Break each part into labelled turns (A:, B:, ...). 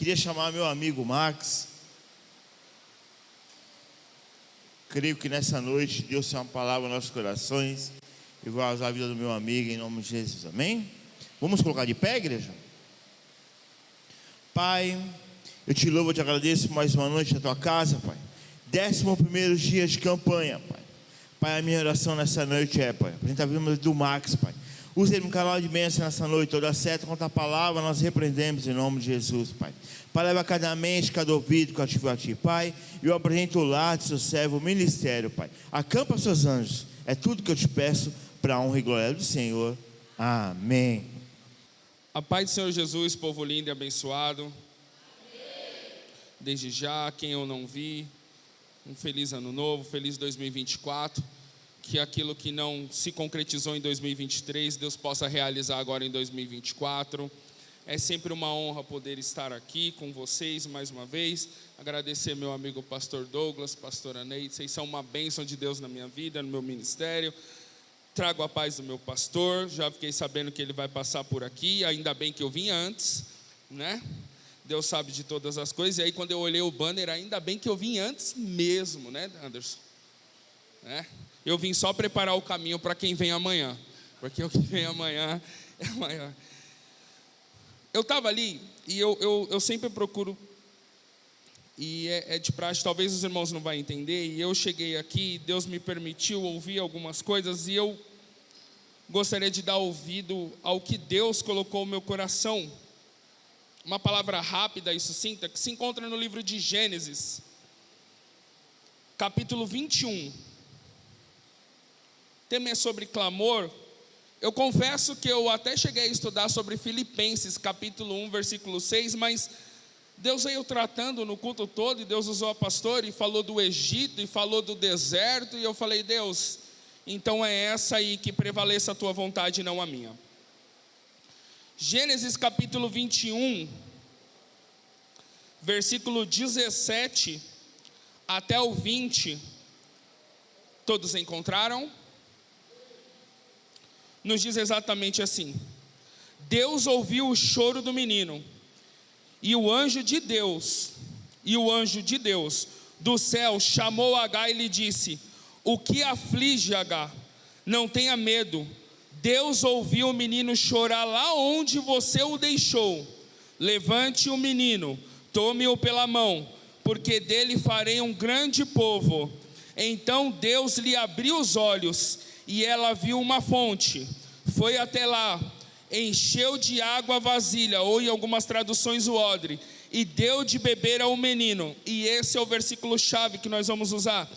A: Queria chamar meu amigo Max. Creio que nessa noite Deus tem uma palavra nos nossos corações e vai usar a vida do meu amigo em nome de Jesus, amém? Vamos colocar de pé, igreja? Pai, eu te louvo, eu te agradeço por mais uma noite na tua casa, Pai. 11º dia de campanha, Pai. Pai, a minha oração nessa noite é, Pai, apresenta a vida do Max, Pai. Use ele no canal de bênção nessa noite, toda certa contra a palavra, nós repreendemos em nome de Jesus, Pai. Pai, leva cada mente, cada ouvido cativo a Ti, Pai. Eu apresento o lar de seu servo, o ministério, Pai. Acampa seus anjos, é tudo que eu te peço, para a honra e glória do Senhor. Amém.
B: A paz do Senhor Jesus, povo lindo e abençoado. Amém. Desde já, quem eu não vi, um feliz ano novo, feliz 2024. Que aquilo que não se concretizou em 2023, Deus possa realizar agora em 2024. É sempre uma honra poder estar aqui com vocês mais uma vez. Agradecer meu amigo pastor Douglas, pastora Neide. Vocês são uma bênção de Deus na minha vida, no meu ministério. Trago a paz do meu pastor. Já fiquei sabendo que ele vai passar por aqui. Ainda bem que eu vim antes, né? Deus sabe de todas as coisas. E aí quando eu olhei o banner, ainda bem que eu vim antes mesmo, né, Anderson? Né? Eu vim só preparar o caminho para quem vem amanhã, porque o que vem amanhã é amanhã. Eu estava ali e eu sempre procuro, e é de praxe, talvez os irmãos não vão entender, e eu cheguei aqui, Deus me permitiu ouvir algumas coisas, e eu gostaria de dar ouvido ao que Deus colocou no meu coração. Uma palavra rápida e sucinta, que se encontra no livro de Gênesis, capítulo 21. O tema é sobre clamor. Eu confesso que eu até cheguei a estudar sobre Filipenses, capítulo 1, versículo 6, mas Deus veio tratando no culto todo, e Deus usou a pastora, e falou do Egito, e falou do deserto, e eu falei, Deus, então é essa aí que prevaleça a tua vontade e não a minha. Gênesis capítulo 21, versículo 17 até o 20, todos encontraram? Nos diz exatamente assim: Deus ouviu o choro do menino, e o anjo de Deus do céu chamou Agar e lhe disse: o que aflige Agar? Não tenha medo, Deus ouviu o menino chorar lá onde você o deixou. Levante o menino, tome-o pela mão, porque dele farei um grande povo. Então Deus lhe abriu os olhos, e ela viu uma fonte, foi até lá, encheu de água a vasilha, ou em algumas traduções o odre, e deu de beber ao menino. E esse é o versículo chave que nós vamos usar.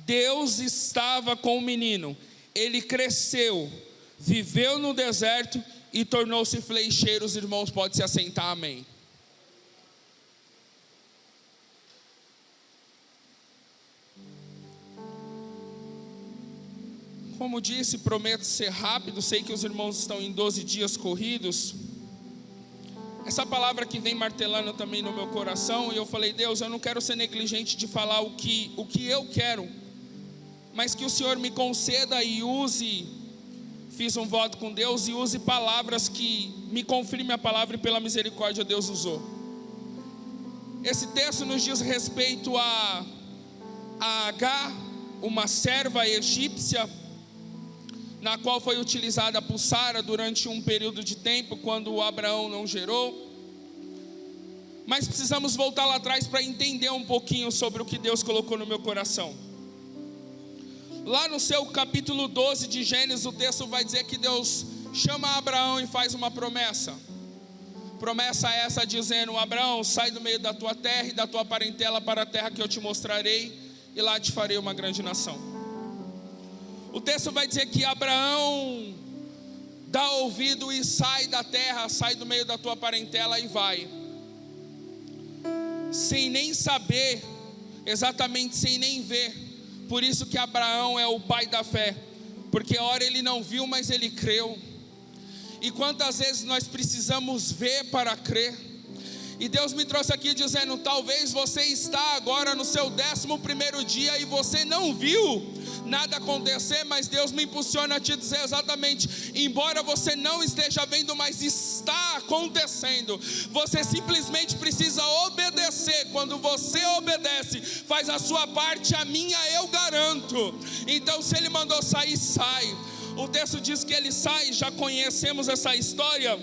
B: Deus estava com o menino, ele cresceu, viveu no deserto e tornou-se flecheiro. Os irmãos podem se assentar, amém. Como disse, prometo ser rápido, sei que os irmãos estão em 12 dias corridos. Essa palavra que vem martelando também no meu coração, e eu falei, Deus, eu não quero ser negligente de falar o que eu quero, mas que o Senhor me conceda e use, fiz um voto com Deus, e use palavras que me confirme a palavra, e pela misericórdia Deus usou. Esse texto nos diz respeito a Agar, uma serva egípcia, na qual foi utilizada por Sara durante um período de tempo, quando Abraão não gerou. Mas precisamos voltar lá atrás para entender um pouquinho sobre o que Deus colocou no meu coração. Lá no seu capítulo 12 de Gênesis, o texto vai dizer que Deus chama Abraão e faz uma promessa. Promessa essa dizendo: Abraão, sai do meio da tua terra e da tua parentela para a terra que eu te mostrarei, e lá te farei uma grande nação. O texto vai dizer que Abraão dá ouvido e sai da terra, sai do meio da tua parentela e vai, sem nem saber, exatamente sem nem ver. Por isso que Abraão é o pai da fé, porque a hora ele não viu, mas ele creu. E quantas vezes nós precisamos ver para crer? E Deus me trouxe aqui dizendo: talvez você está agora no seu 11º dia e você não viu, nada acontecer, mas Deus me impulsiona a te dizer exatamente, embora você não esteja vendo, mas está acontecendo. Você simplesmente precisa obedecer. Quando você obedece, faz a sua parte, a minha eu garanto. Então se Ele mandou sair, sai. O texto diz que ele sai, já conhecemos essa história.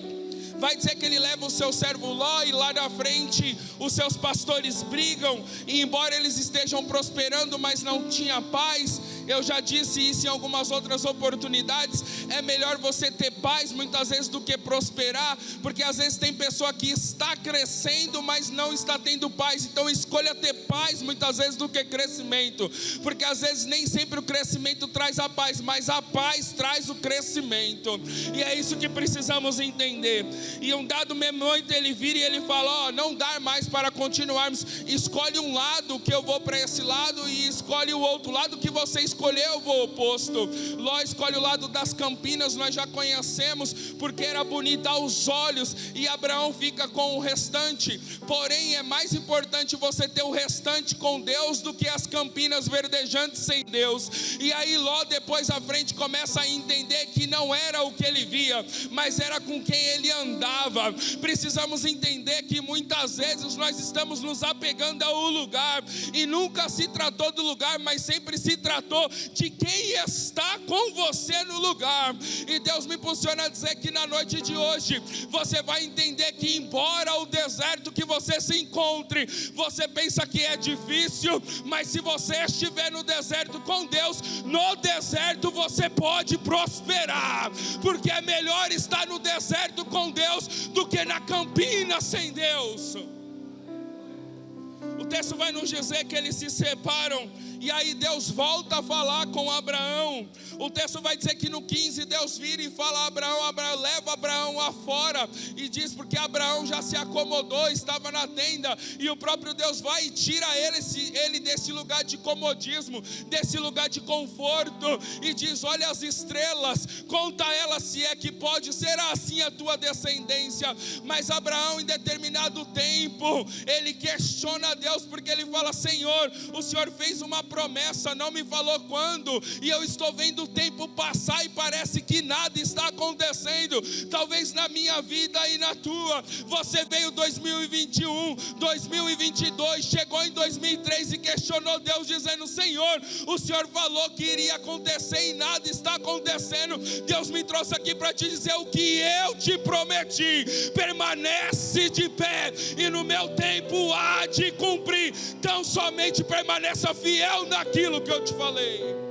B: Vai dizer que ele leva o seu servo Ló, e lá na frente os seus pastores brigam, e embora eles estejam prosperando, mas não tinha paz. Eu já disse isso em algumas outras oportunidades. É melhor você ter paz muitas vezes do que prosperar, porque às vezes tem pessoa que está crescendo, mas não está tendo paz. Então escolha ter paz muitas vezes do que crescimento, porque às vezes nem sempre o crescimento traz a paz, mas a paz traz o crescimento. E é isso que precisamos entender. E um dado momento ele vira e ele fala: não dá mais para continuarmos. Escolhe um lado que eu vou para esse lado, e escolhe o outro lado que você escolheu, eu vou oposto. Ló escolhe o lado das campinas, nós já conhecemos, porque era bonita aos olhos, e Abraão fica com o restante. Porém é mais importante você ter o restante com Deus do que as campinas verdejantes sem Deus. E aí Ló depois à frente começa a entender que não era o que ele via, mas era com quem ele andava. Precisamos entender que muitas vezes nós estamos nos apegando ao lugar, e nunca se tratou do lugar, mas sempre se tratou de quem está com você no lugar. E Deus me impulsiona a dizer que na noite de hoje você vai entender que embora o deserto que você se encontre, você pensa que é difícil, mas se você estiver no deserto com Deus, no deserto você pode prosperar, porque é melhor estar no deserto com Deus do que na campina sem Deus. O texto vai nos dizer que eles se separam, e aí Deus volta a falar com Abraão. O texto vai dizer que no 15 Deus vira e fala a Abraão, leva Abraão afora, e diz porque Abraão já se acomodou, estava na tenda, e o próprio Deus vai e tira ele desse lugar de comodismo, desse lugar de conforto, e diz: olha as estrelas, conta elas se é que pode, será assim a tua descendência. Mas Abraão, em determinado tempo, ele questiona a Deus, porque ele fala: Senhor, o Senhor fez uma promessa, não me falou quando, e eu estou vendo o tempo passar e parece que nada está acontecendo. Talvez na minha vida e na tua. Você veio 2021, 2022, chegou em 2003 e questionou Deus, dizendo: Senhor, o Senhor falou que iria acontecer e nada está acontecendo. Deus me trouxe aqui para te dizer o que eu te prometi. Permanece de pé, e no meu tempo há de cumprir. Então somente permaneça fiel naquilo que eu te falei.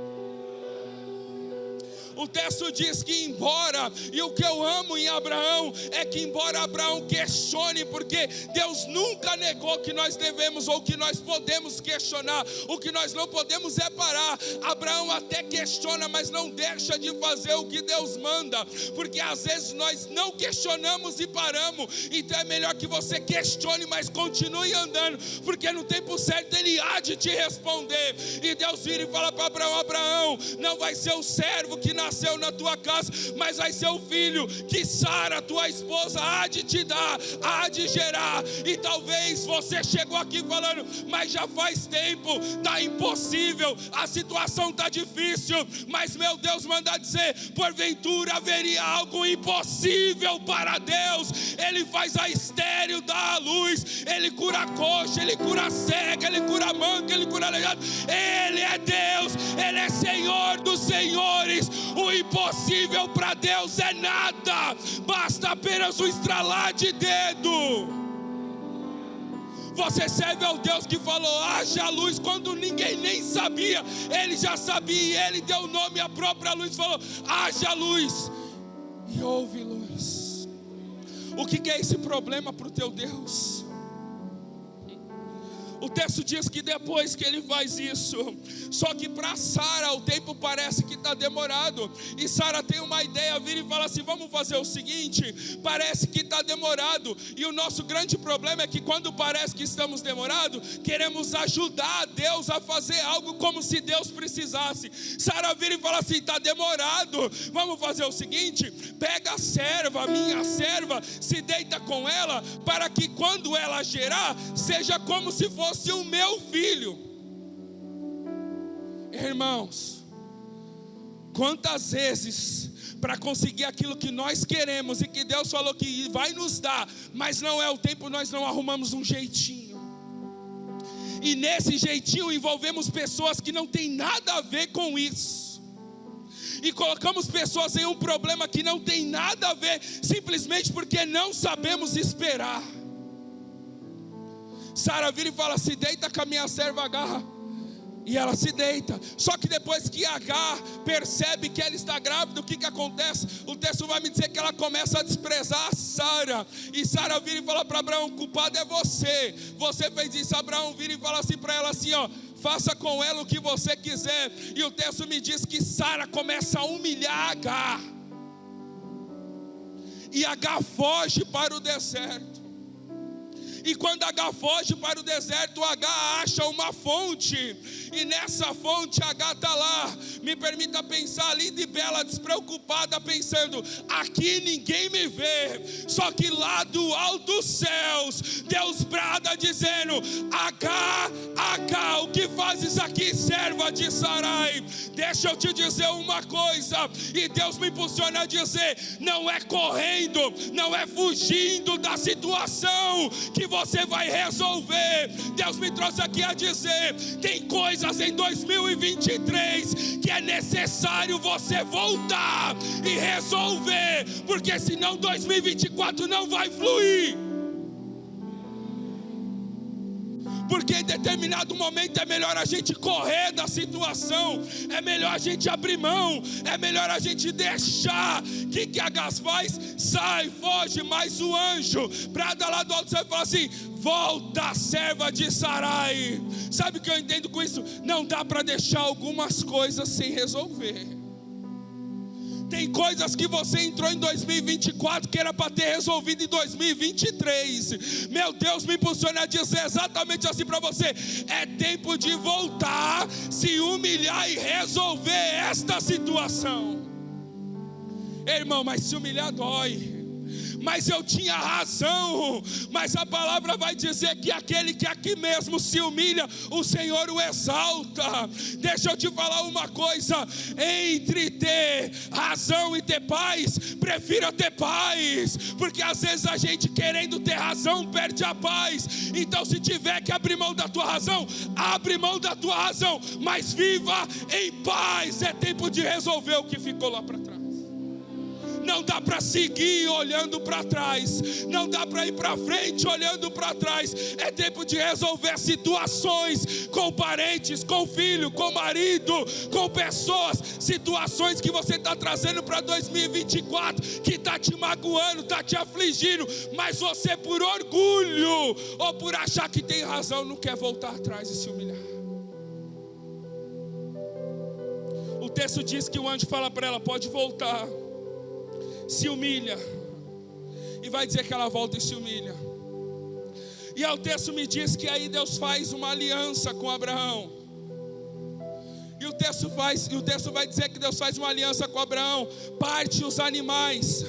B: O texto diz que embora, e o que eu amo em Abraão é que embora Abraão questione, porque Deus nunca negou que nós devemos ou que nós podemos questionar, o que nós não podemos é parar. Abraão até questiona, mas não deixa de fazer o que Deus manda, porque às vezes nós não questionamos e paramos. Então é melhor que você questione, mas continue andando, porque no tempo certo Ele há de te responder. E Deus vira e fala para Abraão: Abraão, não vai ser o servo que nasceu na tua casa, mas vai ser o filho que Sara, tua esposa, há de te dar, há de gerar. E talvez você chegou aqui falando: mas já faz tempo, está impossível, a situação está difícil. Mas meu Deus manda dizer: porventura haveria algo impossível para Deus? Ele faz a estéril dar a luz, Ele cura a coxa, Ele cura a cega, Ele cura a manca, Ele cura a aleijado. Ele é Deus, Ele é Senhor dos senhores. O impossível para Deus é nada, basta apenas um estralar de dedo. Você serve ao Deus que falou: haja luz, quando ninguém nem sabia, Ele já sabia, e Ele deu o nome à própria luz, falou: haja luz, e houve luz. O que é esse problema para o teu Deus? O texto diz que depois que ele faz isso, só que para Sara o tempo parece que está demorado, e Sara tem uma ideia, vira e fala assim: vamos fazer o seguinte, parece que está demorado, e o nosso grande problema é que quando parece que estamos demorados, queremos ajudar Deus a fazer algo como se Deus precisasse. Sara vira e fala assim: está demorado, vamos fazer o seguinte, pega a serva, minha serva, se deita com ela, para que quando ela gerar, seja como se fosse o meu filho. Irmãos, Quantas vezes, para conseguir aquilo que nós queremos e que Deus falou que vai nos dar, mas não é o tempo, nós não arrumamos um jeitinho. E nesse jeitinho envolvemos pessoas que não tem nada a ver com isso. E colocamos pessoas em um problema que não tem nada a ver, simplesmente porque não sabemos esperar. Sara vira e fala: se deita com a minha serva Agar. E ela se deita. Só que depois que Agar percebe que ela está grávida, o que acontece? O texto vai me dizer que ela começa a desprezar a Sara. E Sara vira e fala para Abraão: o culpado é você. Você fez isso. Abraão vira e fala assim para ela assim, ó: faça com ela o que você quiser. E o texto me diz que Sara começa a humilhar Agar. E Agar foge para o deserto. E quando Agar foge para o deserto, Agar acha uma fonte. E nessa fonte Agar está lá. Me permita pensar, linda e bela, despreocupada, pensando: aqui ninguém me vê. Só que lá do alto dos céus, Deus brada dizendo: Agar, Agar, o que fazes aqui, serva de Sarai? Deixa eu te dizer uma coisa. E Deus me impulsiona a dizer: não é correndo, não é fugindo da situação que você vai resolver. Deus me trouxe aqui a dizer: tem coisas em 2023 que é necessário você voltar e resolver, porque senão 2024 não vai fluir. Porque em determinado momento é melhor a gente correr da situação, é melhor a gente abrir mão, é melhor a gente deixar. O que Agar faz? Sai, foge, mas o anjo brada lá do alto céu e fala assim: volta, serva de Sarai. Sabe o que eu entendo com isso? Não dá para deixar algumas coisas sem resolver. Tem coisas que você entrou em 2024 que era para ter resolvido em 2023. Meu Deus me impulsiona a dizer exatamente assim para você: é tempo de voltar, se humilhar e resolver esta situação. Irmão, mas se humilhar dói. Mas eu tinha razão. Mas a palavra vai dizer que aquele que aqui mesmo se humilha, o Senhor o exalta. Deixa eu te falar uma coisa: entre ter razão e ter paz, prefira ter paz. Porque às vezes a gente, querendo ter razão, perde a paz. Então, se tiver que abrir mão da tua razão, abre mão da tua razão, mas viva em paz. É tempo de resolver o que ficou lá para trás. Não dá para seguir olhando para trás. Não dá para ir para frente olhando para trás. É tempo de resolver situações com parentes, com filho, com marido, com pessoas. Situações que você está trazendo para 2024, que está te magoando, está te afligindo, mas você, por orgulho ou por achar que tem razão, não quer voltar atrás e se humilhar. O texto diz que o anjo fala para ela: pode voltar, se humilha. E vai dizer que ela volta e se humilha. E aí o texto me diz que aí Deus faz uma aliança com Abraão. E o texto vai dizer que Deus faz uma aliança com Abraão, parte os animais.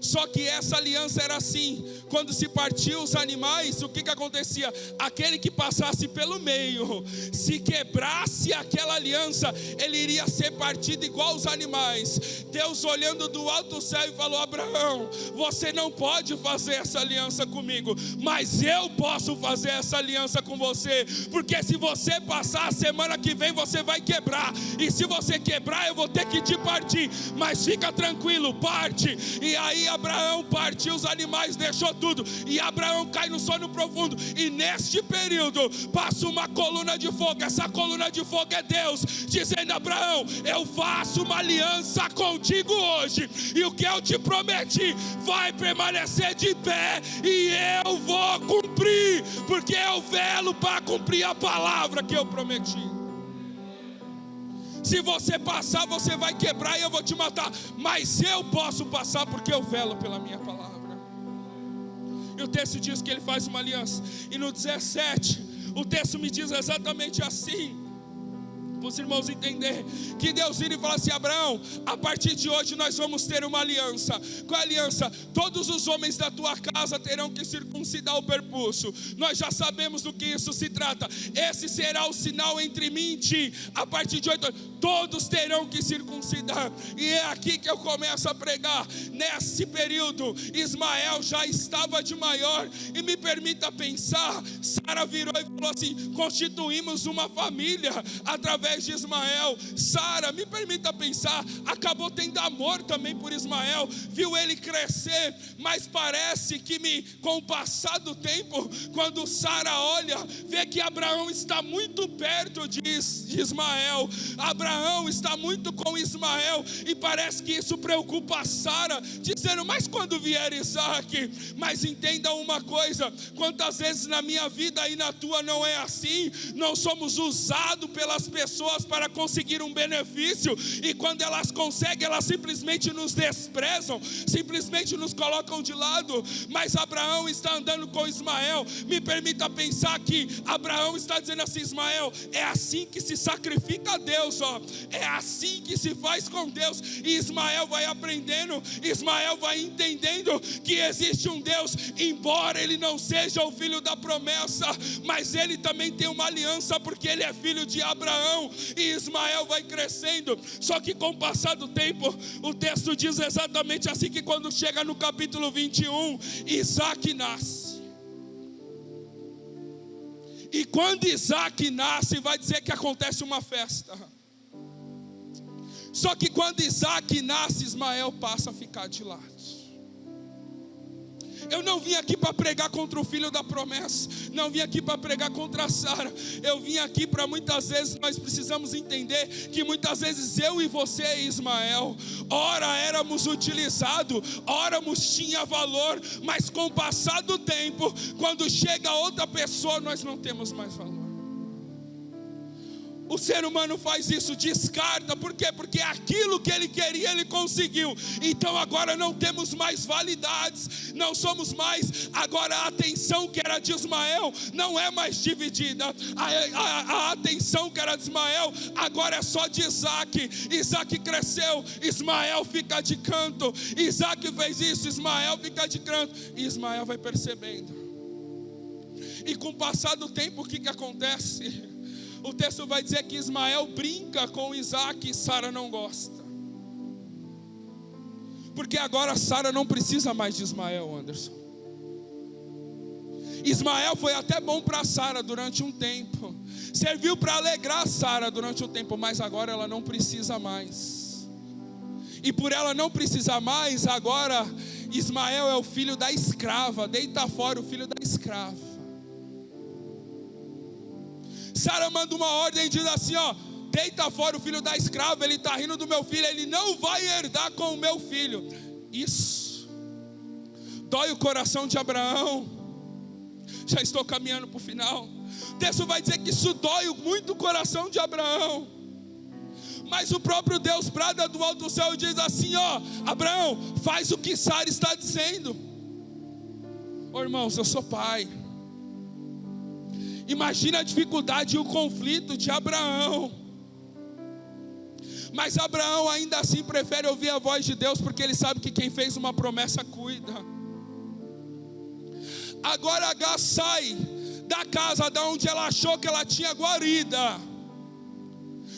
B: Só que essa aliança era assim: quando se partiu os animais, o que acontecia? Aquele que passasse pelo meio, se quebrasse aquela aliança, ele iria ser partido igual os animais. Deus, olhando do alto do céu, e falou: Abraão, você não pode fazer essa aliança comigo, mas eu posso fazer essa aliança com você. Porque se você passar, a semana que vem você vai quebrar, e se você quebrar, eu vou ter que te partir. Mas fica tranquilo, parte. E aí Abraão partiu os animais, deixou tudo, e Abraão cai no sono profundo. E neste período passa uma coluna de fogo. Essa coluna de fogo é Deus dizendo: Abraão, eu faço uma aliança contigo hoje, e o que eu te prometi vai permanecer de pé, e eu vou cumprir, porque eu velo para cumprir a palavra que eu prometi. Se você passar, você vai quebrar e eu vou te matar, mas eu posso passar porque eu velo pela minha palavra. E o texto diz que ele faz uma aliança. E no 17, o texto me diz exatamente assim, para os irmãos entenderem, que Deus vira e fala assim: Abraão, a partir de hoje nós vamos ter uma aliança. Qual é a aliança? Todos os homens da tua casa terão que circuncidar o perpúcio. Nós já sabemos do que isso se trata. Esse será o sinal entre mim e ti. A partir de hoje, todos terão que circuncidar. E é aqui que eu começo a pregar. Nesse período, Ismael já estava de maior, e me permita pensar, Sara virou e falou assim: constituímos uma família através de Ismael. Sara, me permita pensar, acabou tendo amor também por Ismael, viu ele crescer, mas parece que com o passar do tempo, quando Sara olha, vê que Abraão está muito perto de Ismael, Abraão está muito com Ismael, e parece que isso preocupa a Sara, dizendo: mas quando vier Isaac? Mas entenda uma coisa, quantas vezes na minha vida e na tua não é assim? Não somos usados pelas pessoas para conseguir um benefício, e quando elas conseguem, elas simplesmente nos desprezam, simplesmente nos colocam de lado. Mas Abraão está andando com Ismael. Me permita pensar que Abraão está dizendo assim: Ismael, é assim que se sacrifica a Deus, ó. É assim que se faz com Deus. E Ismael vai aprendendo, Ismael vai entendendo que existe um Deus, embora ele não seja o filho da promessa, mas ele também tem uma aliança, porque ele é filho de Abraão. E Ismael vai crescendo. Só que com o passar do tempo, o texto diz exatamente assim, que quando chega no capítulo 21, Isaac nasce. E quando Isaac nasce, vai dizer que acontece uma festa. Só que quando Isaac nasce, Ismael passa a ficar de lado. Eu não vim aqui para pregar contra o filho da promessa, não vim aqui para pregar contra a Sara. Eu vim aqui para, muitas vezes nós precisamos entender que muitas vezes eu e você e Ismael, ora éramos utilizados, ora tinha valor, mas com o passar do tempo, quando chega outra pessoa, nós não temos mais valor. O ser humano faz isso, descarta. Por quê? Porque aquilo que ele queria, ele conseguiu. Então agora não temos mais validades, não somos mais. Agora a atenção que era de Ismael não é mais dividida. A atenção que era de Ismael agora é só de Isaac. Isaac cresceu, Ismael fica de canto. Isaac fez isso, Ismael fica de canto. E Ismael vai percebendo. E com o passar do tempo, o que acontece? O texto vai dizer que Ismael brinca com Isaac e Sara não gosta. Porque agora Sara não precisa mais de Ismael, Anderson. Ismael foi até bom para Sara durante um tempo, serviu para alegrar Sara durante um tempo, mas agora ela não precisa mais. E por ela não precisar mais, agora Ismael é o filho da escrava. Deita fora o filho da escrava. Sara manda uma ordem e diz assim: ó, deita fora o filho da escrava. Ele está rindo do meu filho, ele não vai herdar com o meu filho. Isso dói o coração de Abraão. Já estou caminhando para o final. O texto vai dizer que isso dói muito o coração de Abraão. Mas o próprio Deus brada do alto do céu e diz assim: ó, Abraão, faz o que Sara está dizendo. Ô irmãos, eu sou pai. Imagina a dificuldade e o conflito de Abraão. Mas Abraão ainda assim prefere ouvir a voz de Deus, porque ele sabe que quem fez uma promessa cuida. Agora Agar sai da casa da onde ela achou que ela tinha guarida,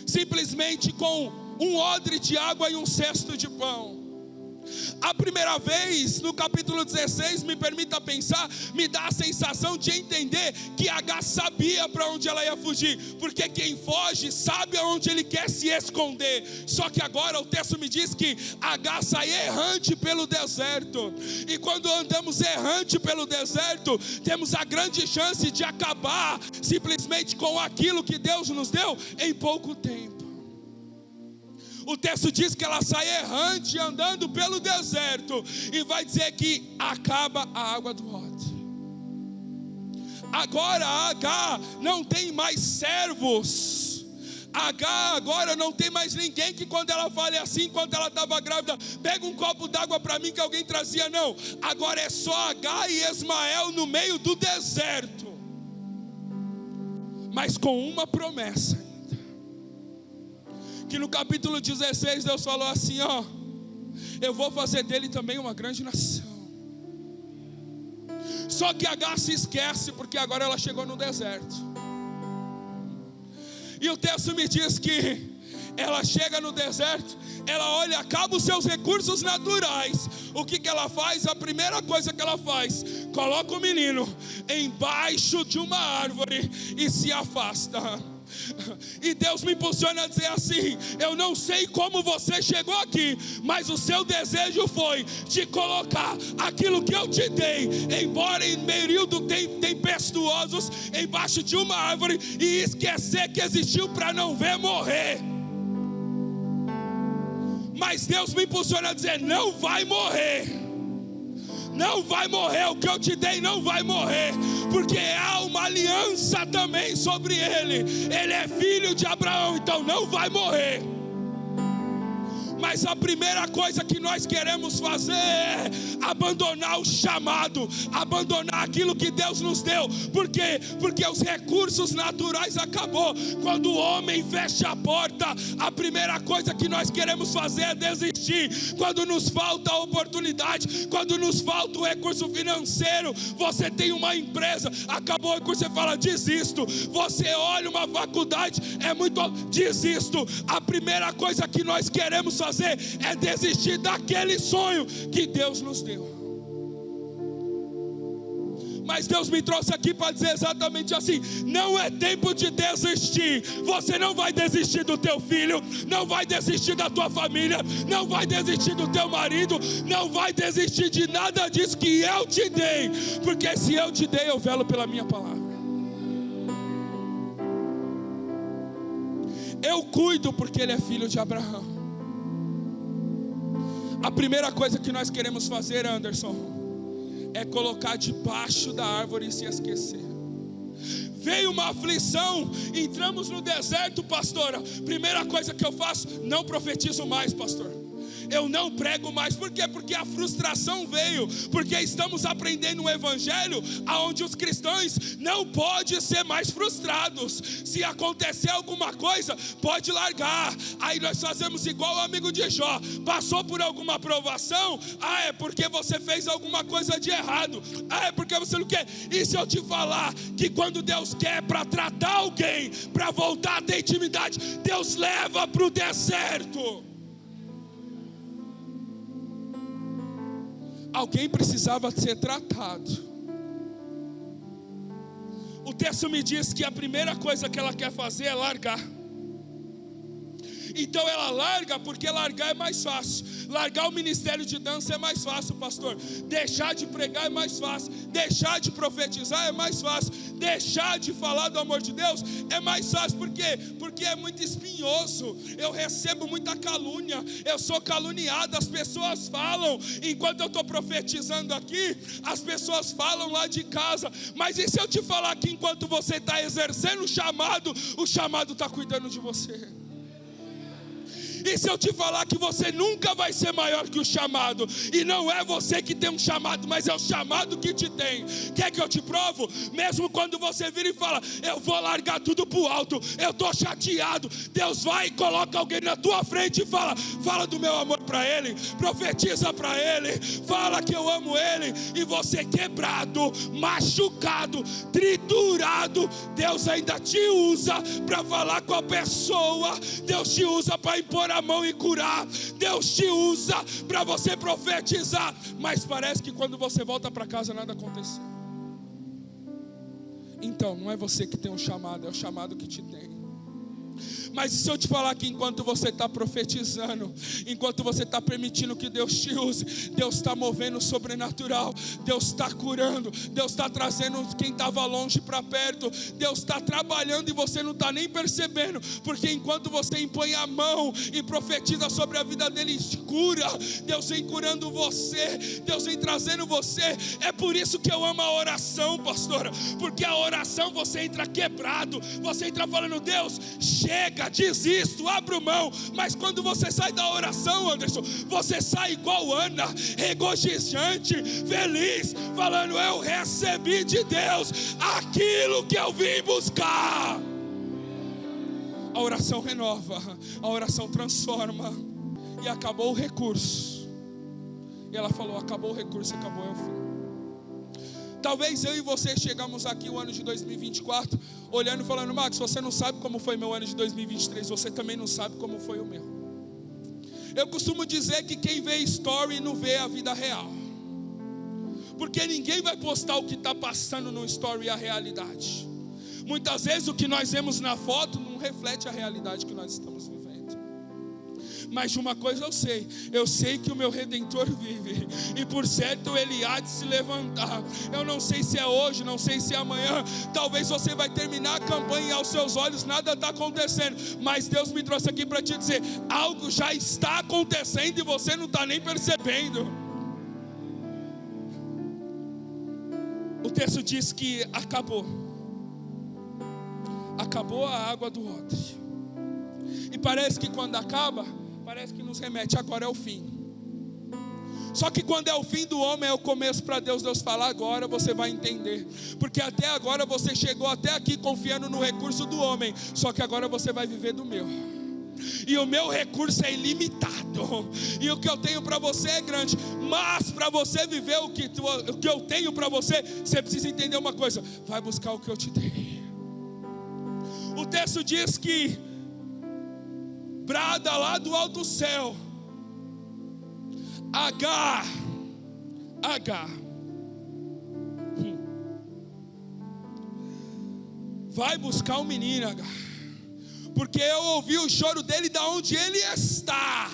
B: simplesmente com um odre de água e um cesto de pão. A primeira vez, no capítulo 16, me permita pensar, me dá a sensação de entender que Agar sabia para onde ela ia fugir, porque quem foge sabe aonde ele quer se esconder. Só que agora o texto me diz que Agar sai errante pelo deserto, e quando andamos errante pelo deserto, temos a grande chance de acabar simplesmente com aquilo que Deus nos deu em pouco tempo. O texto diz que ela sai errante andando pelo deserto, e vai dizer que acaba a água do odre. Agora Agar não tem mais servos. Agar agora não tem mais ninguém que quando ela fale assim, quando ela estava grávida, pega um copo d'água para mim, que alguém trazia. Não, agora é só Agar e Ismael no meio do deserto, mas com uma promessa, que no capítulo 16 Deus falou assim: ó, eu vou fazer dele também uma grande nação. Só que Agar se esquece, porque agora ela chegou no deserto. E o texto me diz que Ela chega no deserto, ela olha, acaba os seus recursos naturais. O que ela faz? A primeira coisa que ela faz, coloca o menino embaixo de uma árvore e se afasta. E Deus me impulsiona a dizer assim: eu não sei como você chegou aqui, mas o seu desejo foi de colocar aquilo que eu te dei, embora em período tempestuosos, embaixo de uma árvore, e esquecer que existiu para não ver morrer. Mas Deus me impulsiona a dizer: não vai morrer. Não vai morrer, o que eu te dei não vai morrer, porque há uma aliança também sobre ele. Ele é filho de Abraão, então não vai morrer. Mas a primeira coisa que nós queremos fazer é abandonar o chamado, abandonar aquilo que Deus nos deu. Por quê? Porque os recursos naturais acabou. Quando o homem fecha a porta, a primeira coisa que nós queremos fazer é desistir. Quando nos falta a oportunidade, quando nos falta o recurso financeiro, você tem uma empresa, acabou o recurso, você fala: desisto. Você olha uma faculdade, é muito, desisto. A primeira coisa que nós queremos fazer é desistir daquele sonho que Deus nos deu. Mas Deus me trouxe aqui para dizer exatamente assim: não é tempo de desistir. Você não vai desistir do teu filho, não vai desistir da tua família, não vai desistir do teu marido, não vai desistir de nada disso que eu te dei, porque se eu te dei, eu velo pela minha palavra. Eu cuido porque ele é filho de Abraão. A primeira coisa que nós queremos fazer, Anderson, é colocar debaixo da árvore e se esquecer. Veio uma aflição, entramos no deserto, pastora. Primeira coisa que eu faço, não profetizo mais, pastor. Eu não prego mais. Por quê? Porque a frustração veio. Porque estamos aprendendo um evangelho onde os cristãos não podem ser mais frustrados. Se acontecer alguma coisa, pode largar. Aí nós fazemos igual o amigo de Jó. Passou por alguma provação? Ah, é porque você fez alguma coisa de errado. Ah, é porque você não quer. E se eu te falar que quando Deus quer para tratar alguém, para voltar a ter intimidade, Deus leva para o deserto. Alguém precisava ser tratado. O texto me diz que a primeira coisa que ela quer fazer é largar. Então ela larga, porque largar é mais fácil. Largar o ministério de dança é mais fácil, pastor. Deixar de pregar é mais fácil. Deixar de profetizar é mais fácil. Deixar de falar do amor de Deus é mais fácil. Por quê? Porque é muito espinhoso. Eu recebo muita calúnia. Eu sou caluniado. As pessoas falam. Enquanto eu estou profetizando aqui, as pessoas falam lá de casa. Mas e se eu te falar que enquanto você está exercendo o chamado está cuidando de você? E se eu te falar que você nunca vai ser maior que o chamado, e não é você que tem um chamado, mas é o chamado que te tem. Quer que eu te provo? Mesmo quando você vira e fala: eu vou largar tudo pro alto, eu estou chateado, Deus vai e coloca alguém na tua frente e fala do meu amor para ele, profetiza para ele, fala que eu amo ele, e você quebrado, machucado, triturado, Deus ainda te usa para falar com a pessoa. Deus te usa para impor a mão e curar. Deus te usa para você profetizar. Mas parece que quando você volta para casa nada aconteceu. Então não é você que tem um chamado, é o chamado que te tem. Mas e se eu te falar que enquanto você está profetizando, enquanto você está permitindo que Deus te use, Deus está movendo o sobrenatural, Deus está curando, Deus está trazendo quem estava longe para perto, Deus está trabalhando e você não está nem percebendo, porque enquanto você impõe a mão e profetiza sobre a vida dele, cura, Deus vem curando você, Deus vem trazendo você. É por isso que eu amo a oração, pastora, porque a oração você entra quebrado, você entra falando: Deus, chega, desisto, abro mão. Mas quando você sai da oração, Anderson, você sai igual Ana, regozijante, feliz, falando: eu recebi de Deus aquilo que eu vim buscar. A oração renova, a oração transforma. E acabou o recurso. E ela falou: acabou o recurso, acabou é o fim. Talvez eu e você chegamos aqui o ano de 2024 olhando e falando: Max, você não sabe como foi meu ano de 2023, você também não sabe como foi o meu. Eu costumo dizer que quem vê story não vê a vida real, porque ninguém vai postar o que está passando no story e a realidade. Muitas vezes o que nós vemos na foto não reflete a realidade que nós estamos vivendo. Mas de uma coisa eu sei que o meu Redentor vive, e por certo Ele há de se levantar. Eu não sei se é hoje, não sei se é amanhã. Talvez você vai terminar a campanha e aos seus olhos nada está acontecendo, mas Deus me trouxe aqui para te dizer: algo já está acontecendo e você não está nem percebendo. O texto diz que acabou a água do odre, e parece que quando acaba, parece que nos remete, agora é o fim. Só que quando é o fim do homem, é o começo para Deus. Deus fala: agora você vai entender, porque até agora você chegou até aqui confiando no recurso do homem, só que agora você vai viver do meu, e o meu recurso é ilimitado, e o que eu tenho para você é grande. Mas para você viver o que eu tenho para você, você precisa entender uma coisa: vai buscar o que eu te dei. O texto diz que brada lá do alto céu: Agar, vai buscar o menino, Agar, porque eu ouvi o choro dele da onde ele está.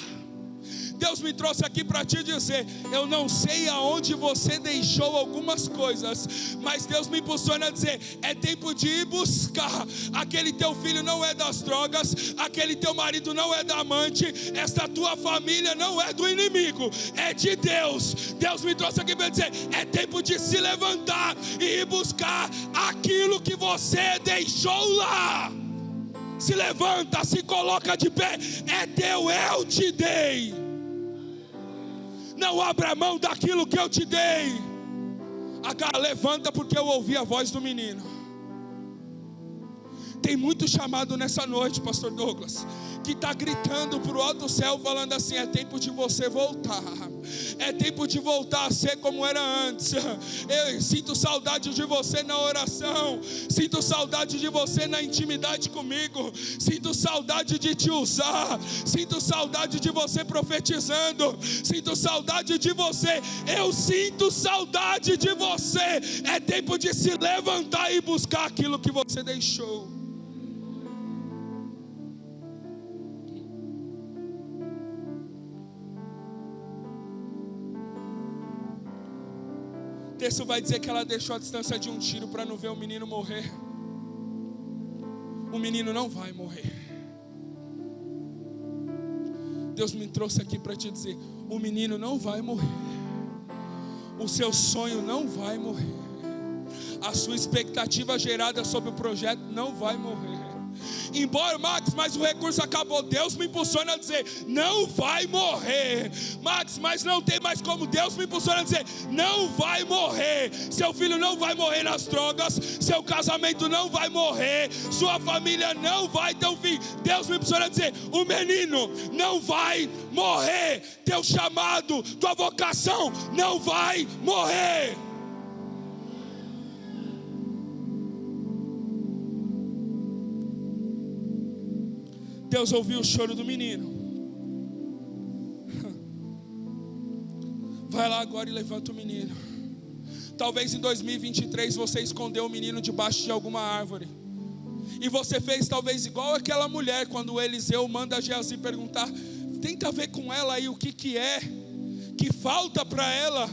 B: Deus me trouxe aqui para te dizer: eu não sei aonde você deixou algumas coisas, mas Deus me impulsiona a dizer: é tempo de ir buscar. Aquele teu filho não é das drogas, aquele teu marido não é da amante, esta tua família não é do inimigo, é de Deus. Deus me trouxe aqui para dizer: é tempo de se levantar e ir buscar aquilo que você deixou lá. Se levanta, se coloca de pé, é teu, eu te dei. Não abra mão daquilo que eu te dei. Agar, levanta, porque eu ouvi a voz do menino. Tem muito chamado nessa noite, pastor Douglas, que está gritando para o alto céu, falando assim: é tempo de você voltar, é tempo de voltar a ser como era antes. Eu sinto saudade de você na oração, sinto saudade de você na intimidade comigo, sinto saudade de te usar, sinto saudade de você profetizando, sinto saudade de você, eu sinto saudade de você. É tempo de se levantar e buscar aquilo que você deixou. O texto vai dizer que ela deixou a distância de um tiro para não ver o menino morrer. O menino não vai morrer. Deus me trouxe aqui para te dizer: o menino não vai morrer. O seu sonho não vai morrer. A sua expectativa gerada sobre o projeto não vai morrer. Embora, Max, mas o recurso acabou. Deus me impulsiona a dizer: não vai morrer. Max, mas não tem mais como. Deus me impulsiona a dizer: não vai morrer. Seu filho não vai morrer nas drogas, seu casamento não vai morrer, sua família não vai ter um fim. Deus me impulsiona a dizer: o menino não vai morrer. Teu chamado, tua vocação não vai morrer. Deus ouviu o choro do menino. Vai lá agora e levanta o menino. Talvez em 2023 você escondeu o menino debaixo de alguma árvore, e você fez talvez igual aquela mulher, quando Eliseu manda Geazi perguntar: tenta ver com ela aí o que é que falta para ela.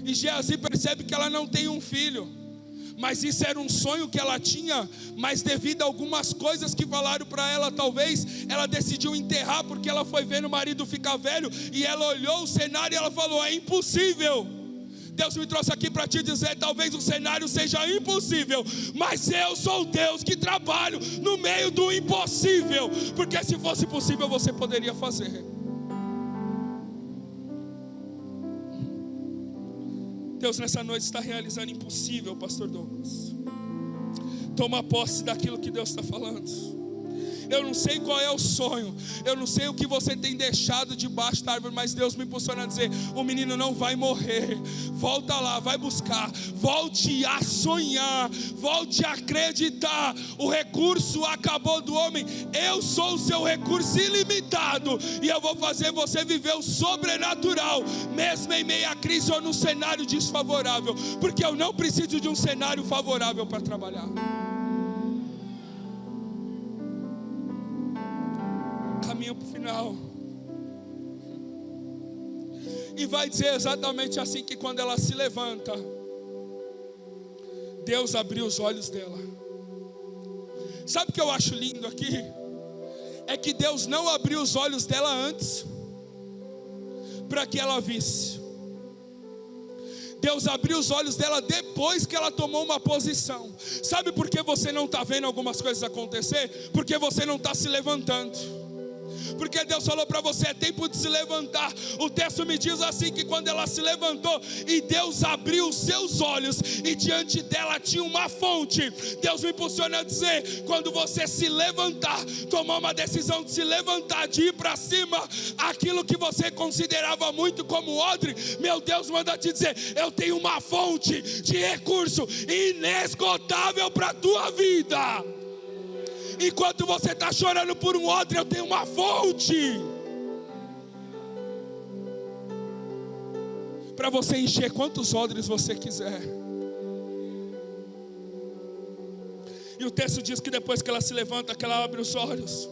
B: E Geazi percebe que ela não tem um filho, mas isso era um sonho que ela tinha. Mas devido a algumas coisas que falaram para ela, talvez ela decidiu enterrar, porque ela foi vendo o marido ficar velho, e ela olhou o cenário e ela falou: é impossível. Deus me trouxe aqui para te dizer: talvez o cenário seja impossível, mas eu sou o Deus que trabalho no meio do impossível, porque se fosse possível você poderia fazer. Deus nessa noite está realizando impossível, pastor Douglas. Toma posse daquilo que Deus está falando. Eu não sei qual é o sonho, eu não sei o que você tem deixado debaixo da árvore, mas Deus me impulsiona a dizer: o menino não vai morrer. Volta lá, vai buscar, volte a sonhar, volte a acreditar. O recurso acabou do homem, eu sou o seu recurso ilimitado, e eu vou fazer você viver o sobrenatural, mesmo em meio à crise ou num cenário desfavorável, porque eu não preciso de um cenário favorável para trabalhar. Caminho para o final. E vai dizer exatamente assim, que quando ela se levanta, Deus abriu os olhos dela. Sabe o que eu acho lindo aqui? É que Deus não abriu os olhos dela antes para que ela visse. Deus abriu os olhos dela depois que ela tomou uma posição. Sabe por que você não está vendo algumas coisas acontecer? Porque você não está se levantando. Porque Deus falou para você: é tempo de se levantar. O texto me diz assim, que quando ela se levantou e Deus abriu os seus olhos, e diante dela tinha uma fonte. Deus me impulsiona a dizer: quando você se levantar, tomar uma decisão de se levantar, de ir para cima, aquilo que você considerava muito como odre, meu Deus manda te dizer: eu tenho uma fonte de recurso inesgotável para a tua vida. Enquanto você está chorando por um odre, eu tenho uma fonte para você encher quantos odres você quiser. E o texto diz que depois que ela se levanta, que ela abre os olhos,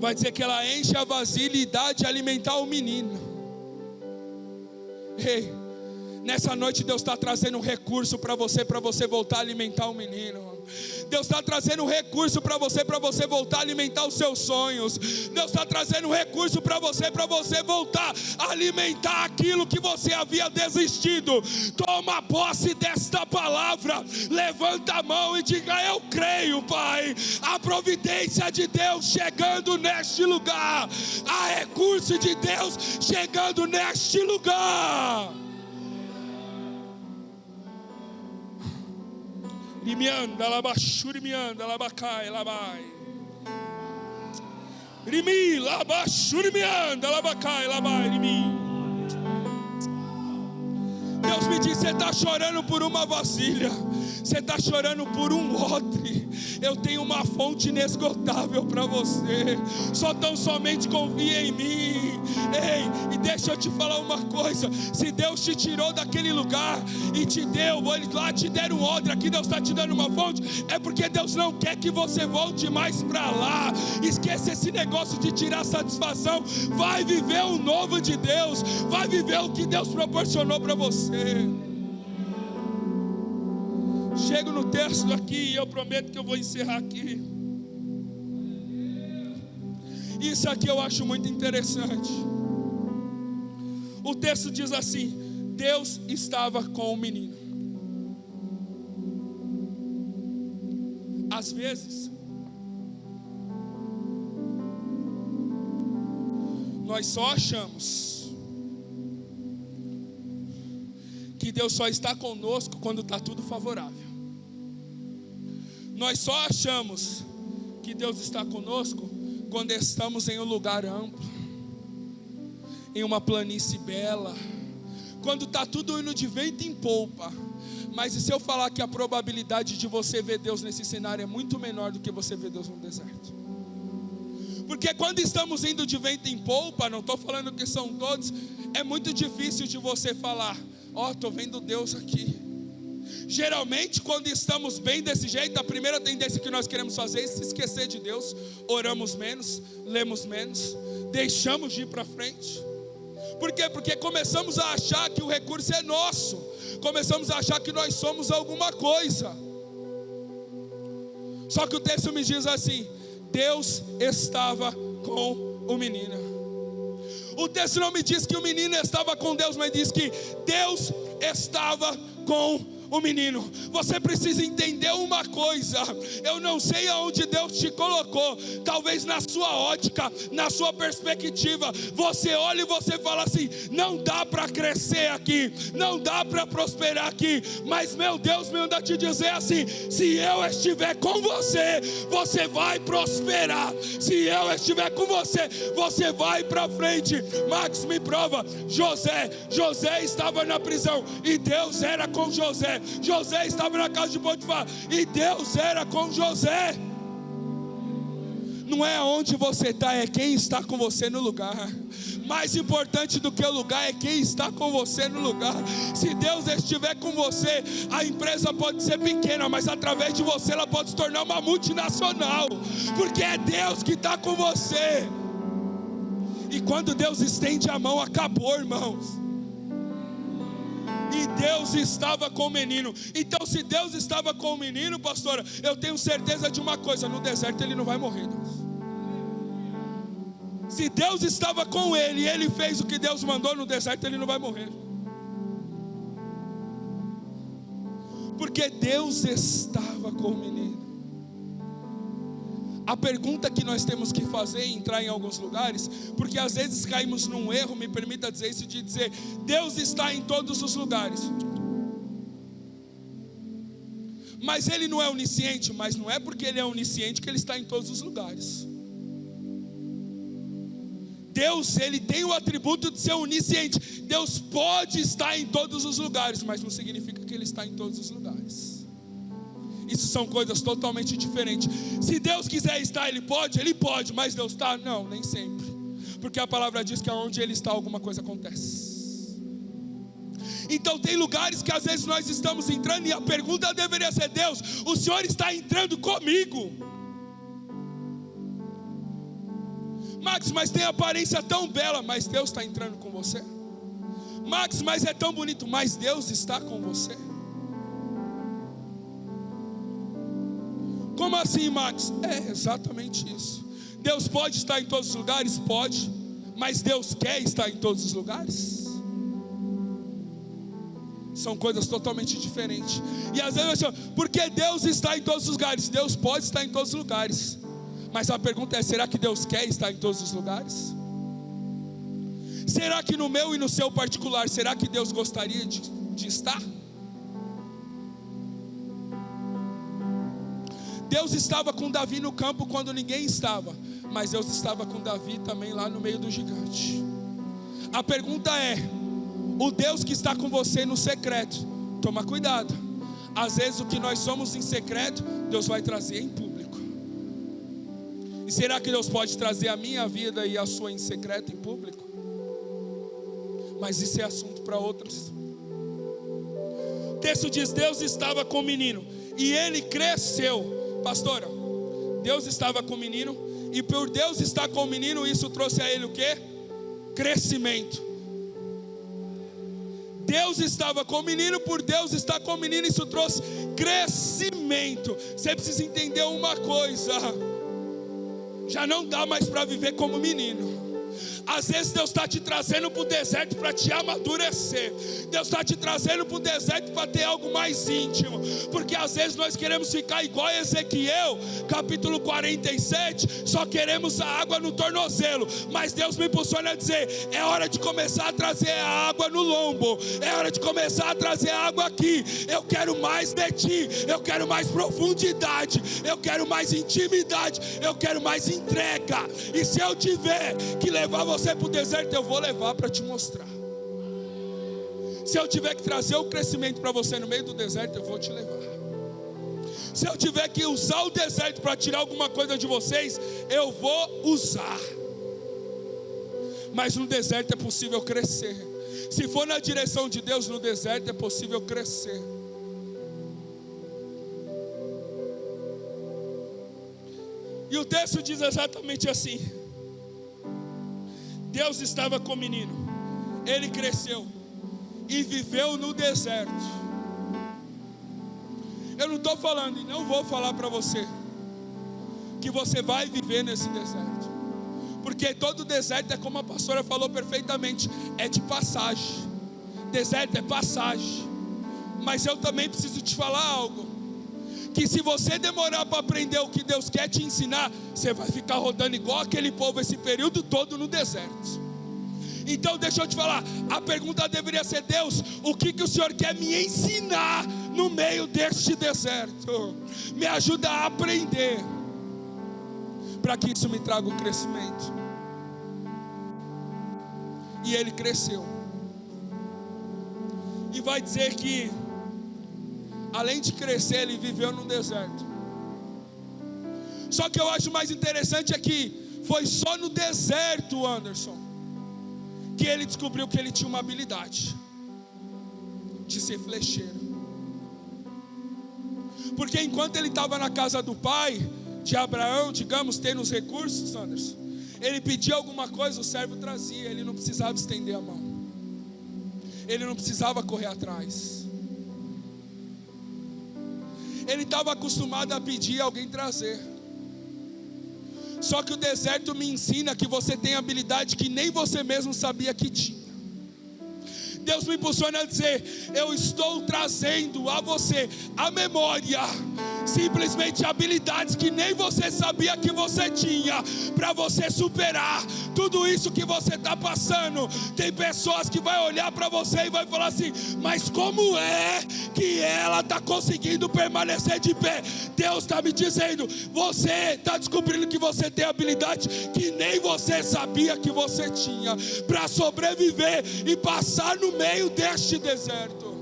B: vai dizer que ela enche a vasilha e dá de alimentar o menino. Ei, nessa noite Deus está trazendo um recurso para você voltar a alimentar o menino. Deus está trazendo um recurso para você voltar a alimentar os seus sonhos. Deus está trazendo um recurso para você voltar a alimentar aquilo que você havia desistido. Toma posse desta palavra, levanta a mão e diga: eu creio, Pai, a providência de Deus chegando neste lugar, há recurso de Deus chegando neste lugar. Rimianda, labachuri, mianda, labacai, labai. Rimi, labachuri, mianda, labacai, labai, rimi. Deus me diz: você está chorando por uma vasilha, você está chorando por um odre. Eu tenho uma fonte inesgotável para você. Só tão somente confia em mim. Ei, e deixa eu te falar uma coisa: se Deus te tirou daquele lugar e te deu, lá te deram um odre, aqui Deus está te dando uma fonte, é porque Deus não quer que você volte mais para lá. Esqueça esse negócio de tirar satisfação. Vai viver o novo de Deus, vai viver o que Deus proporcionou para você. Chego no texto aqui e eu prometo que eu vou encerrar aqui. Isso aqui eu acho muito interessante. O texto diz assim: Deus estava com o menino. Às vezes nós só achamos que Deus só está conosco quando está tudo favorável. Nós só achamos que Deus está conosco quando estamos em um lugar amplo, em uma planície bela, quando está tudo indo de vento em polpa. Mas e se eu falar que a probabilidade de você ver Deus nesse cenário é muito menor do que você ver Deus no deserto? Porque quando estamos indo de vento em polpa, não estou falando que são todos, é muito difícil de você falar: ó, estou vendo Deus aqui. Geralmente quando estamos bem desse jeito, a primeira tendência que nós queremos fazer é se esquecer de Deus. Oramos menos, lemos menos, deixamos de ir para frente. Por quê? Porque começamos a achar que o recurso é nosso, começamos a achar que nós somos alguma coisa. Só que o texto me diz assim: Deus estava com o menino. O texto não me diz que o menino estava com Deus, mas diz que Deus estava com o menino. Você precisa entender uma coisa: eu não sei aonde Deus te colocou, talvez na sua ótica, na sua perspectiva, você olha e você fala assim: não dá para crescer aqui, não dá para prosperar aqui, mas meu Deus me manda te dizer assim: se eu estiver com você, você vai prosperar. Se eu estiver com você, você vai para frente. Max, me prova. José estava na prisão e Deus era com José. José estava na casa de Potifar e Deus era com José. Não é onde você está, é quem está com você no lugar. Mais importante do que o lugar é quem está com você no lugar. Se Deus estiver com você, a empresa pode ser pequena, mas através de você ela pode se tornar uma multinacional, porque é Deus que está com você. E quando Deus estende a mão, acabou, irmãos. E Deus estava com o menino. Então, se Deus estava com o menino, pastora, eu tenho certeza de uma coisa: no deserto ele não vai morrer. Se Deus estava com ele e ele fez o que Deus mandou, no deserto ele não vai morrer. Porque Deus estava com o menino. A pergunta que nós temos que fazer é entrar em alguns lugares, porque às vezes caímos num erro, me permita dizer isso, de dizer: Deus está em todos os lugares. Mas Ele não é onisciente, mas não é porque Ele é onisciente que Ele está em todos os lugares. Deus, Ele tem o atributo de ser onisciente. Deus pode estar em todos os lugares, mas não significa que Ele está em todos os lugares. Isso são coisas totalmente diferentes. Se Deus quiser estar, Ele pode, mas Deus está? Não, nem sempre. Porque a palavra diz que onde Ele está, alguma coisa acontece. Então tem lugares que às vezes nós estamos entrando e a pergunta deveria ser: Deus, o Senhor está entrando comigo? Max, mas tem aparência tão bela, mas Deus está entrando com você? Max, mas é tão bonito, mas Deus está com você? Como assim, Max? É exatamente isso. Deus pode estar em todos os lugares? Pode. Mas Deus quer estar em todos os lugares? São coisas totalmente diferentes. E às vezes eu digo: porque Deus está em todos os lugares? Deus pode estar em todos os lugares, mas a pergunta é: será que Deus quer estar em todos os lugares? Será que no meu e no seu particular, será que Deus gostaria de estar? Deus estava com Davi no campo quando ninguém estava, mas Deus estava com Davi também lá no meio do gigante. A pergunta é: o Deus que está com você no secreto, toma cuidado. Às vezes o que nós somos em secreto, Deus vai trazer em público. E será que Deus pode trazer a minha vida e a sua em secreto, em público? Mas isso é assunto para outros. O texto diz: Deus estava com o menino e ele cresceu. Pastora, Deus estava com o menino, e por Deus estar com o menino, isso trouxe a ele o quê? Crescimento. Deus estava com o menino, por Deus estar com o menino, isso trouxe crescimento. Você precisa entender uma coisa: já não dá mais para viver como menino. Às vezes Deus está te trazendo para o deserto para te amadurecer. Deus está te trazendo para o deserto para ter algo mais íntimo. Porque às vezes nós queremos ficar igual a Ezequiel, capítulo 47, só queremos a água no tornozelo. Mas Deus me impulsiona a dizer: é hora de começar a trazer a água no lombo. É hora de começar a trazer a água aqui. Eu quero mais de ti. Eu quero mais profundidade. Eu quero mais intimidade. Eu quero mais entrega. E se eu tiver que levar você para o deserto, eu vou levar para te mostrar. Se eu tiver que trazer o crescimento para você no meio do deserto, eu vou te levar. Se eu tiver que usar o deserto para tirar alguma coisa de vocês, eu vou usar. Mas no deserto é possível crescer. Se for na direção de Deus, no deserto é possível crescer. E o texto diz exatamente assim: Deus estava com o menino, ele cresceu e viveu no deserto. Eu não estou falando e não vou falar para você que você vai viver nesse deserto, porque todo deserto é como a pastora falou perfeitamente, é de passagem. Deserto é passagem. Mas eu também preciso te falar algo, que se você demorar para aprender o que Deus quer te ensinar, você vai ficar rodando igual aquele povo esse período todo no deserto. Então deixa eu te falar, a pergunta deveria ser: Deus, o que o Senhor quer me ensinar no meio deste deserto? Me ajuda a aprender, para que isso me traga o crescimento. E ele cresceu. E vai dizer que, além de crescer, ele viveu no deserto. Só que eu acho mais interessante é que foi só no deserto, Anderson, que ele descobriu que ele tinha uma habilidade de ser flecheiro. Porque enquanto ele estava na casa do pai de Abraão, digamos, tendo os recursos, Anderson, ele pedia alguma coisa, o servo trazia, ele não precisava estender a mão, ele não precisava correr atrás, ele estava acostumado a pedir e alguém trazer. Só que o deserto me ensina que você tem habilidade que nem você mesmo sabia que tinha. Deus me impulsiona a dizer: eu estou trazendo a você a memória, simplesmente habilidades que nem você sabia que você tinha, para você superar tudo isso que você está passando. Tem pessoas que vão olhar para você e vai falar assim: mas como é que ela está conseguindo permanecer de pé? Deus está me dizendo: você está descobrindo que você tem habilidade que nem você sabia que você tinha, para sobreviver e passar no meio deste deserto.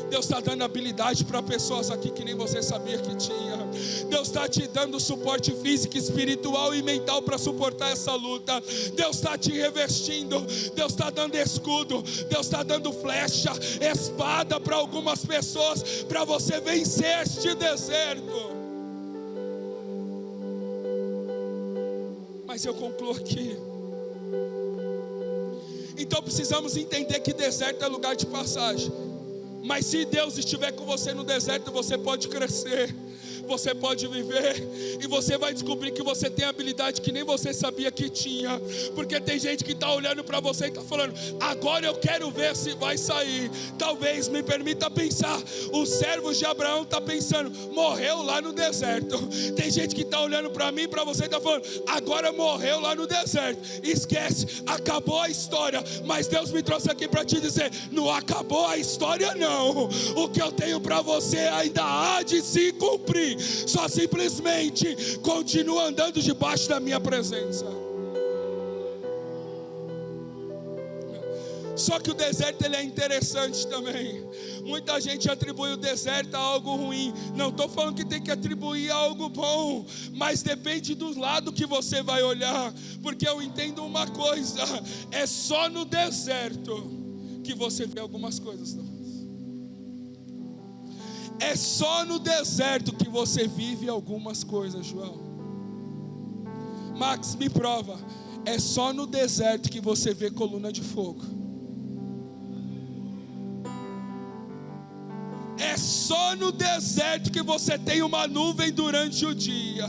B: Deus está dando habilidade para pessoas aqui que nem você sabia que tinha. Deus está te dando suporte físico, espiritual e mental para suportar essa luta. Deus está te revestindo. Deus está dando escudo. Deus está dando flecha, espada para algumas pessoas, para você vencer este deserto. Mas eu concluo aqui. Então precisamos entender que deserto é lugar de passagem. Mas se Deus estiver com você no deserto, você pode crescer, você pode viver, e você vai descobrir que você tem habilidade que nem você sabia que tinha. Porque tem gente que está olhando para você e está falando: agora eu quero ver se vai sair. Talvez, me permita pensar, os servos de Abraão estão pensando: morreu lá no deserto. Tem gente que está olhando para mim e para você e está falando: agora morreu lá no deserto. Esquece, acabou a história. Mas Deus me trouxe aqui para te dizer: não acabou a história não. O que eu tenho para você ainda há de se cumprir. Só simplesmente continua andando debaixo da minha presença. Só que o deserto ele é interessante também. Muita gente atribui o deserto a algo ruim. Não estou falando que tem que atribuir a algo bom, mas depende do lado que você vai olhar. Porque eu entendo uma coisa: é só no deserto que você vê algumas coisas. É só no deserto que você vive algumas coisas, João. Max, me prova. É só no deserto que você vê coluna de fogo. É só no deserto que você tem uma nuvem durante o dia.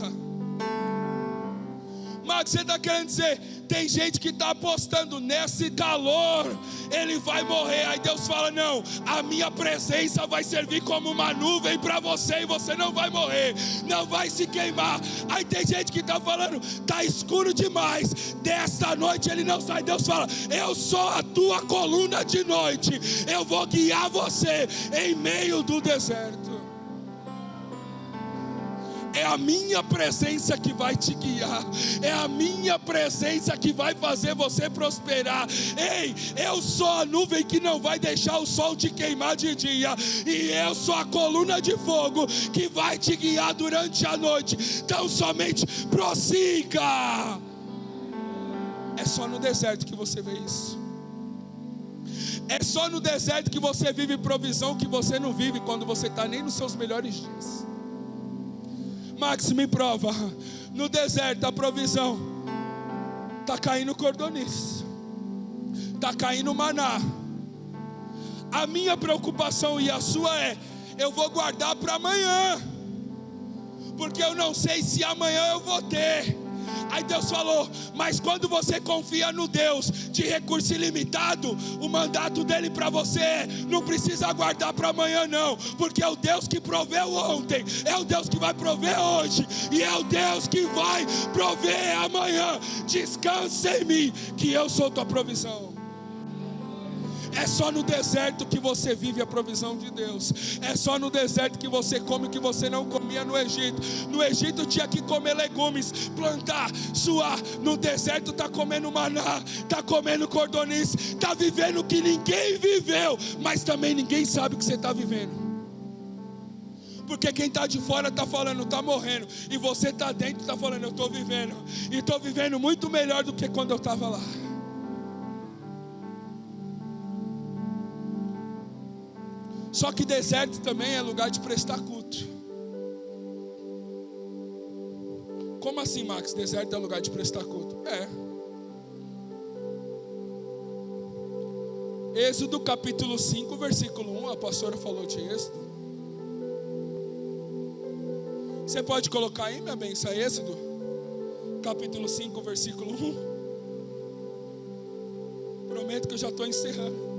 B: Max, você está querendo dizer, tem gente que está apostando nesse calor, ele vai morrer. Aí Deus fala: não, a minha presença vai servir como uma nuvem para você, e você não vai morrer, não vai se queimar. Aí tem gente que está falando: está escuro demais, desta noite ele não sai. Deus fala: eu sou a tua coluna de noite, eu vou guiar você em meio do deserto. É a minha presença que vai te guiar. É a minha presença que vai fazer você prosperar. Ei, eu sou a nuvem que não vai deixar o sol te queimar de dia. E eu sou a coluna de fogo que vai te guiar durante a noite. Então somente prossiga. É só no deserto que você vê isso. É só no deserto que você vive provisão que você não vive quando você está nem nos seus melhores dias. Max, me prova. No deserto a provisão está caindo cordonice, está caindo maná. A minha preocupação e a sua é: eu vou guardar para amanhã, porque eu não sei se amanhã eu vou ter. Aí Deus falou: mas quando você confia no Deus de recurso ilimitado, o mandato dele para você não precisa aguardar para amanhã não, porque é o Deus que proveu ontem, é o Deus que vai prover hoje, e é o Deus que vai prover amanhã. Descansa em mim, que eu sou tua provisão. É só no deserto que você vive a provisão de Deus. É só no deserto que você come o que você não comia no Egito. No Egito tinha que comer legumes, plantar, suar. No deserto está comendo maná, está comendo cordonice, está vivendo o que ninguém viveu, mas também ninguém sabe o que você está vivendo. Porque quem está de fora está falando, está morrendo, e você está dentro e está falando, eu estou vivendo, e estou vivendo muito melhor do que quando eu estava lá. Só que deserto também é lugar de prestar culto. Como assim, Max? Deserto é lugar de prestar culto? Êxodo capítulo 5, versículo 1. A pastora falou de Êxodo. Você pode colocar aí, minha benção, Êxodo capítulo 5, versículo 1. Prometo que eu já estou encerrando.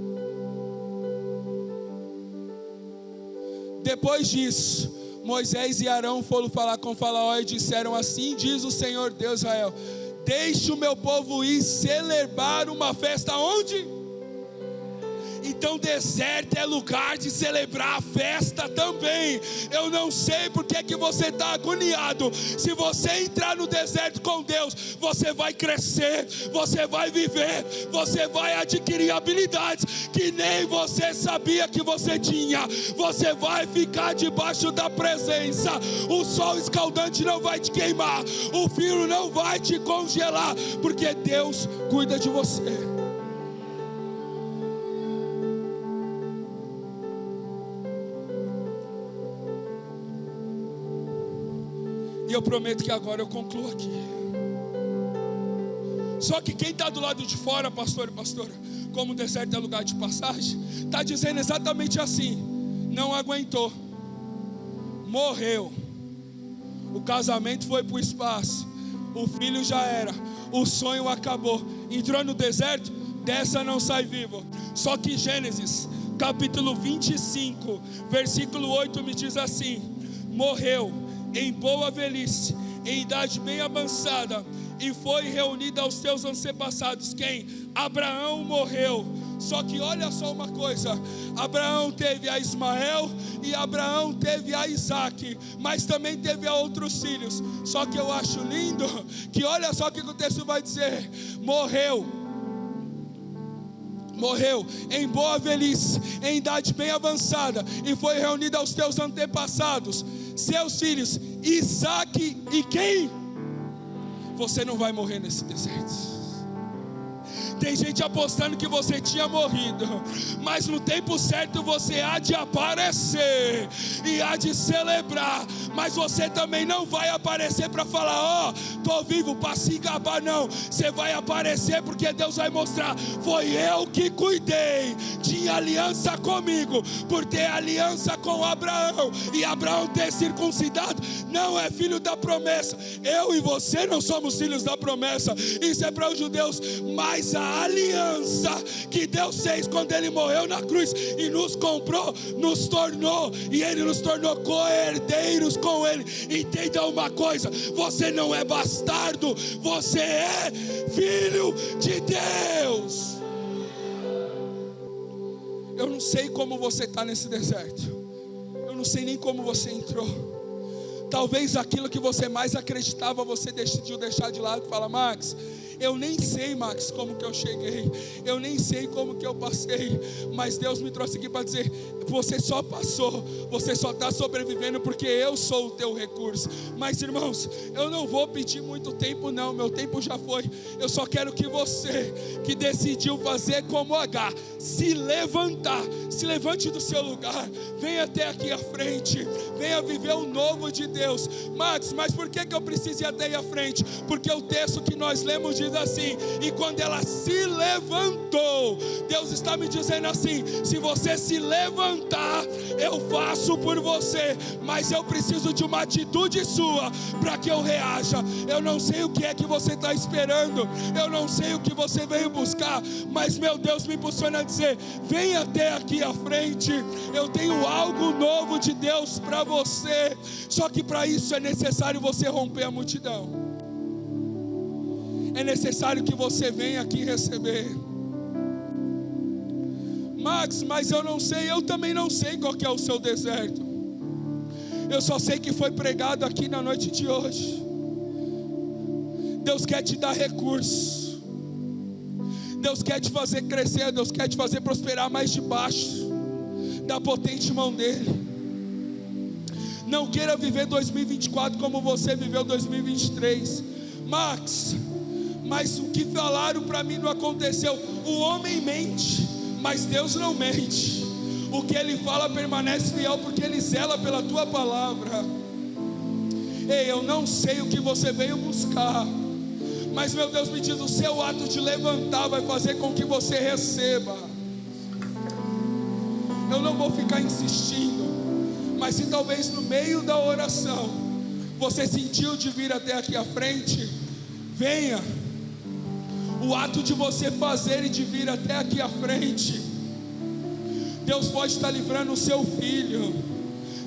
B: Depois disso, Moisés e Arão foram falar com Faraó e disseram: assim diz o Senhor Deus de Israel: deixe o meu povo ir celebrar uma festa onde? Então deserto é lugar de celebrar a festa também. Eu não sei porque que você está agoniado. Se você entrar no deserto com Deus, você vai crescer, você vai viver, você vai adquirir habilidades que nem você sabia que você tinha. Você vai ficar debaixo da presença. O sol escaldante não vai te queimar, o frio não vai te congelar, porque Deus cuida de você. E eu prometo que agora eu concluo aqui. Só que quem está do lado de fora, pastor e pastora, como o deserto é lugar de passagem, está dizendo exatamente assim: não aguentou, morreu, o casamento foi para o espaço, o filho já era, o sonho acabou, entrou no deserto, dessa não sai vivo. Só que Gênesis capítulo 25 versículo 8 me diz assim: morreu em boa velhice, em idade bem avançada, e foi reunida aos seus antepassados. Quem? Abraão morreu. Só que olha só uma coisa: Abraão teve a Ismael e Abraão teve a Isaac, mas também teve a outros filhos. Só que eu acho lindo que olha só o que o texto vai dizer: morreu em boa velhice, em idade bem avançada, e foi reunido aos teus antepassados, seus filhos, Isaac e quem? Você não vai morrer nesse deserto. Tem gente apostando que você tinha morrido, mas no tempo certo você há de aparecer e há de celebrar. Mas você também não vai aparecer para falar: ó, estou vivo, para se gabar, não. Você vai aparecer porque Deus vai mostrar: foi eu que cuidei, tinha aliança comigo, por ter aliança com Abraão, e Abraão ter circuncidado, não é filho da promessa. Eu e você não somos filhos da promessa, isso é para os judeus, mas a aliança que Deus fez quando Ele morreu na cruz e nos comprou, nos tornou, e Ele nos tornou co-herdeiros com Ele. Entenda uma coisa: você não é bastardo, você é filho de Deus. Eu não sei como você está nesse deserto, eu não sei nem como você entrou. Talvez aquilo que você mais acreditava, você decidiu deixar de lado e fala: Max, eu nem sei, Max, como que eu cheguei, eu nem sei como que eu passei, mas Deus me trouxe aqui para dizer: você só passou, você só está sobrevivendo porque eu sou o teu recurso. Mas irmãos, eu não vou pedir muito tempo não, meu tempo já foi. Eu só quero que você, que decidiu fazer como H, se levantar, se levante do seu lugar, venha até aqui à frente, venha viver o novo de Deus. Max, mas por que eu preciso ir até aí à frente? Porque o texto que nós lemos diz assim: e quando ela se levantou, Deus está me dizendo assim: se você se levantar levantar, eu faço por você, mas eu preciso de uma atitude sua para que eu reaja. Eu não sei o que é que você está esperando, eu não sei o que você veio buscar, mas meu Deus me impulsiona a dizer: vem até aqui à frente, eu tenho algo novo de Deus para você. Só que para isso é necessário você romper a multidão, é necessário que você venha aqui receber. Max, mas eu não sei, eu também não sei qual que é o seu deserto. Eu só sei que foi pregado aqui na noite de hoje. Deus quer te dar recursos, Deus quer te fazer crescer, Deus quer te fazer prosperar mais debaixo da potente mão dele. Não queira viver 2024 como você viveu 2023. Max, mas o que falaram para mim não aconteceu. O homem mente, mas Deus não mente. O que Ele fala permanece fiel, porque Ele zela pela tua palavra. Ei, eu não sei o que você veio buscar, mas meu Deus me diz: o seu ato de levantar vai fazer com que você receba. Eu não vou ficar insistindo, mas se talvez no meio da oração você sentiu de vir até aqui à frente, venha. O ato de você fazer e de vir até aqui à frente, Deus pode estar livrando o seu filho,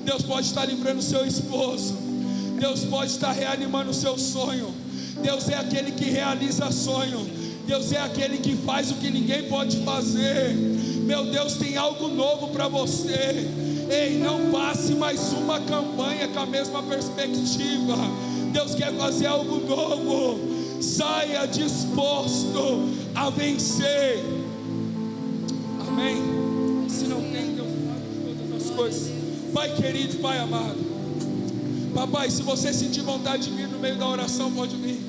B: Deus pode estar livrando o seu esposo, Deus pode estar reanimando o seu sonho. Deus é aquele que realiza sonho, Deus é aquele que faz o que ninguém pode fazer. Meu Deus tem algo novo para você. Ei, não passe mais uma campanha com a mesma perspectiva. Deus quer fazer algo novo. Saia disposto a vencer. Amém. Se não tem, Deus sabe todas as coisas. Pai querido, Pai amado, papai, se você sentir vontade de vir no meio da oração, pode vir.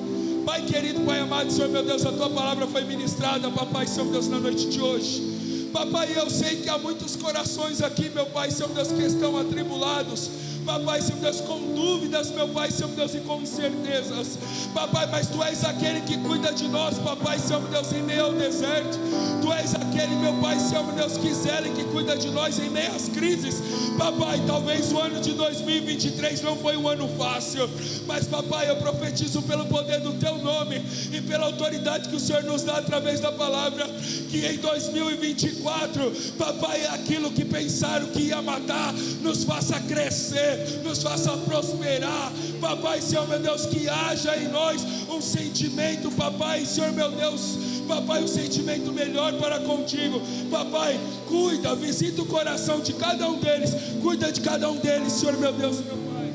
B: Pai querido, Pai amado, Senhor meu Deus, a tua palavra foi ministrada, papai, Senhor meu Deus, na noite de hoje. Papai, eu sei que há muitos corações aqui, meu Pai, Senhor meu Deus, que estão atribulados. Papai, Senhor Deus, com dúvidas, meu Pai, Senhor Deus, e com incertezas. Papai, mas Tu és aquele que cuida de nós, papai, Senhor Deus, em meio ao deserto. Tu és aquele, meu Pai, Senhor Deus, que zela e que cuida de nós em meio às crises. Papai, talvez o ano de 2023 não foi um ano fácil, mas papai, eu profetizo pelo poder do Teu nome e pela autoridade que o Senhor nos dá através da palavra, que em 2024, papai, aquilo que pensaram que ia matar, nos faça crescer, nos faça prosperar. Papai, Senhor meu Deus, que haja em nós um sentimento, papai, Senhor meu Deus, papai, um sentimento melhor para contigo. Papai, cuida, visita o coração de cada um deles, cuida de cada um deles, Senhor meu Deus e meu Pai.